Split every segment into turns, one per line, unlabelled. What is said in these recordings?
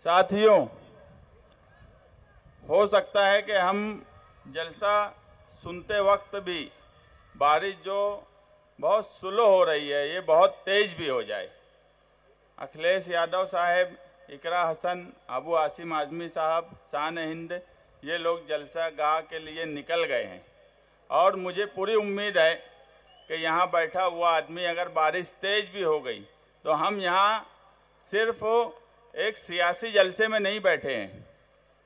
साथियों, हो सकता है कि हम जलसा सुनते वक्त भी बारिश जो बहुत स्लो हो रही है ये बहुत तेज भी हो जाए। अखिलेश यादव साहब, इकरा हसन, अबू आसिम आज़मी साहब, शान हिंद, ये लोग जलसा गाह के लिए निकल गए हैं और मुझे पूरी उम्मीद है कि यहाँ बैठा हुआ आदमी अगर बारिश तेज भी हो गई तो हम यहाँ सिर्फ एक सियासी जलसे में नहीं बैठे हैं।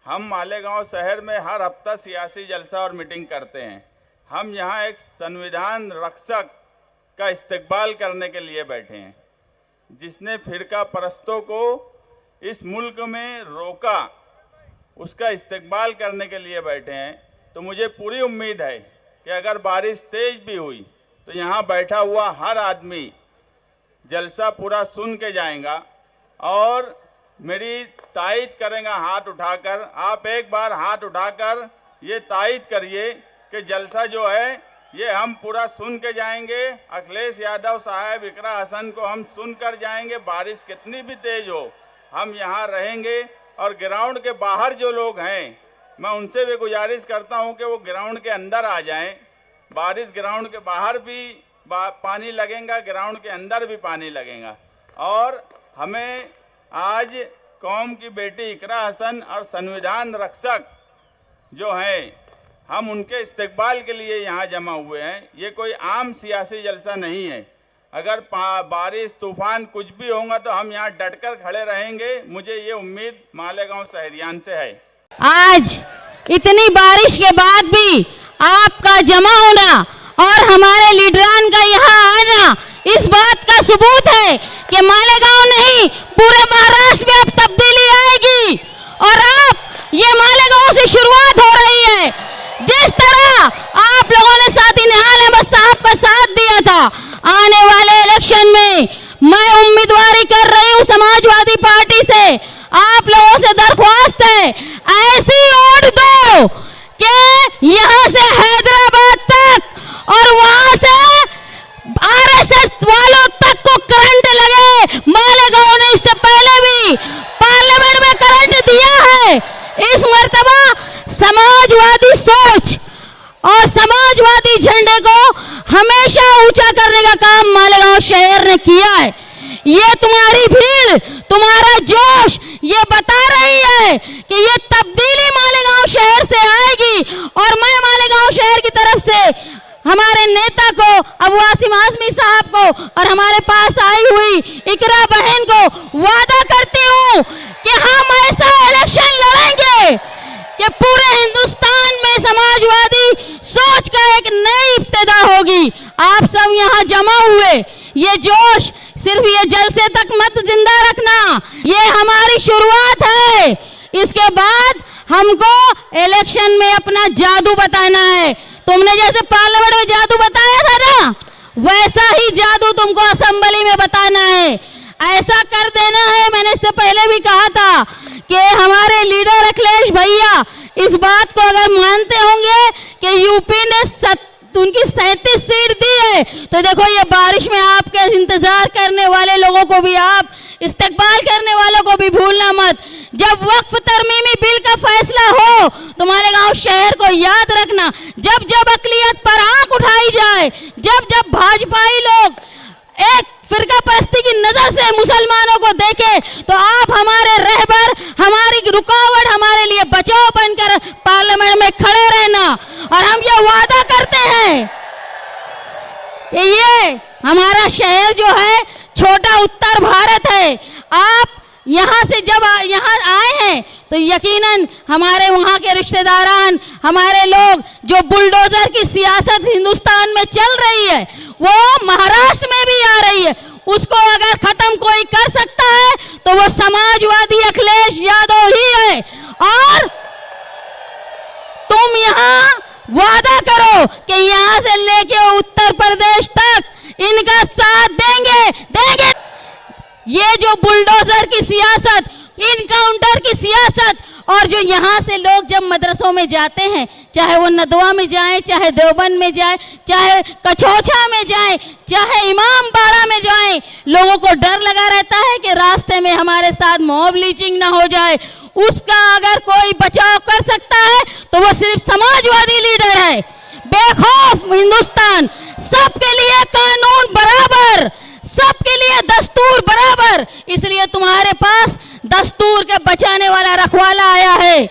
हम मालेगांव शहर में हर हफ्ता सियासी जलसा और मीटिंग करते हैं। हम यहाँ एक संविधान रक्षक का इस्तकबाल करने के लिए बैठे हैं, जिसने फिरका परस्तों को इस मुल्क में रोका, उसका इस्तकबाल करने के लिए बैठे हैं। तो मुझे पूरी उम्मीद है कि अगर बारिश तेज भी हुई तो यहाँ बैठा हुआ हर आदमी जलसा पूरा सुन के जाएगा और मेरी तायीद करेगा हाथ उठाकर। आप एक बार हाथ उठाकर ये तायीद करिए कि जलसा जो है ये हम पूरा सुन के जाएंगे। अखिलेश यादव साहब, इकरा हसन को हम सुन कर जाएंगे। बारिश कितनी भी तेज हो हम यहाँ रहेंगे। और ग्राउंड के बाहर जो लोग हैं मैं उनसे भी गुजारिश करता हूँ कि वो ग्राउंड के अंदर आ जाएं। बारिश ग्राउंड के बाहर भी पानी लगेगा, ग्राउंड के अंदर भी पानी लगेगा। और हमें आज कौम की बेटी इकरा हसन और संविधान रक्षक जो हैं, हम उनके इस्तकबाल के लिए यहाँ जमा हुए हैं। ये कोई आम सियासी जलसा नहीं है। अगर बारिश तूफान कुछ भी होगा तो हम यहाँ डटकर खड़े रहेंगे। मुझे ये उम्मीद मालेगांव शहरियान से है।
आज इतनी बारिश के बाद भी आपका जमा होना और हमारे लीडरान का यहाँ आना इस बात का सबूत है कि मालेगांव नहीं पूरे महाराष्ट्र में अब तब्दीली आएगी। और अब ये मालेगांव से शुरुआत हो रही है। जिस तरह आप लोगों ने साथी निहाल अहमद साहब का साथ दिया था, आने वाले इलेक्शन में मैं उम्मीदवारी कर रही हूँ समाजवादी पार्टी से। आप लोगों से दरख्वास्त है, ऐसी वोट दो कि यहाँ से हैदराबाद तक और वहां से आरएसएस वालों तक को करंट लगे। मालेगांव ने इससे पहले भी पार्लियामेंट में करंट दिया है। इस मर्तबा समाजवादी सोच और समाजवादी झंडे को हमेशा ऊंचा करने का काम मालेगांव शहर ने किया है। ये तुम्हारी भीड़, तुम्हारा जोश ये बता रही है कि ये तब्दीली मालेगांव शहर से आएगी। और मैं मालेगांव शहर की तरफ से हमारे नेता को, अबू आसिम आज़मी साहब को और हमारे पास आई हुई इकरा बहन को वादा करती हूँ कि हम ऐसा इलेक्शन लड़ेंगे कि पूरे हिंदुस्तान में समाजवादी सोच का एक नई इब्तिदा होगी। आप सब यहाँ जमा हुए, ये जोश सिर्फ ये जलसे तक मत जिंदा रखना, ये हमारी शुरुआत है। इसके बाद हमको इलेक्शन में अपना जादू बताना है। तुमने जैसे पार्लियामेंट में जादू बताया था ना, वैसा ही जादू तुमको असेंबली में बताना है। ऐसा कर देना है। मैंने इससे पहले भी कहा था कि हमारे लीडर अखिलेश भैया इस बात को अगर मानते होंगे कि यूपी ने उनकी 37 सीट दी है, तो देखो ये बारिश में आपके इंतजार करने वाले लोगों को भी, आप इस्तकबाल करने वालों को भी भूलना मत। जब वक्फ तरमीमी बिल का फैसला हो तो मालेगांव शहर को याद रखना, जब जब अक़लियत पर आंख उठाई जाए, जब जब भाजपाई लोग एक फिरका परस्ती की नजर से मुसलमानों को देखे, तो आप हमारे रहबर, हमारी रुकावट, हमारे लिए बचाव बनकर पार्लियामेंट में खड़े रहना। और हम ये वादा करते हैं कि ये हमारा शहर जो है छोटा उत्तर भारत है। आप यहाँ से जब यहाँ आए हैं तो यकीनन हमारे वहाँ के रिश्तेदारान, हमारे लोग, जो बुलडोजर की सियासत हिंदुस्तान में चल रही है वो महाराष्ट्र में भी आ रही है, उसको अगर खत्म कोई कर सकता है तो वो समाजवादी अखिलेश यादव ही है। और तुम यहाँ वादा करो कि यहाँ से लेके उत्तर प्रदेश तक इनका साथ देंगे। ये जो बुलडोजर की सियासत, इनकाउंटर की सियासत और जो यहाँ से लोग जब मदरसों में जाते हैं, चाहे वो नदवा में जाएं, चाहे देवबंद में जाएं, चाहे कछोछा में जाएं, चाहे इमाम बाड़ा में जाएं, लोगों को डर लगा रहता है कि रास्ते में हमारे साथ मॉब लीचिंग ना हो जाए। उसका अगर कोई बचाव कर सकता है तो वो सिर्फ समाजवादी लीडर है। बेखौफ हिंदुस्तान, सबके लिए कानून बराबर, सबके लिए दस्तूर बराबर, इसलिए तुम्हारे पास दस्तूर के बचाने वाला रखवाला आया है।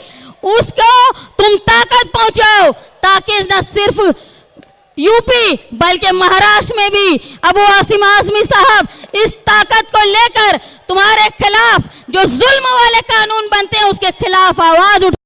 उसको तुम ताकत पहुंचाओ ताकि न सिर्फ यूपी बल्कि महाराष्ट्र में भी अबू आसिम आजमी साहब इस ताकत को लेकर तुम्हारे खिलाफ जो जुल्म वाले कानून बनते हैं उसके खिलाफ आवाज उठ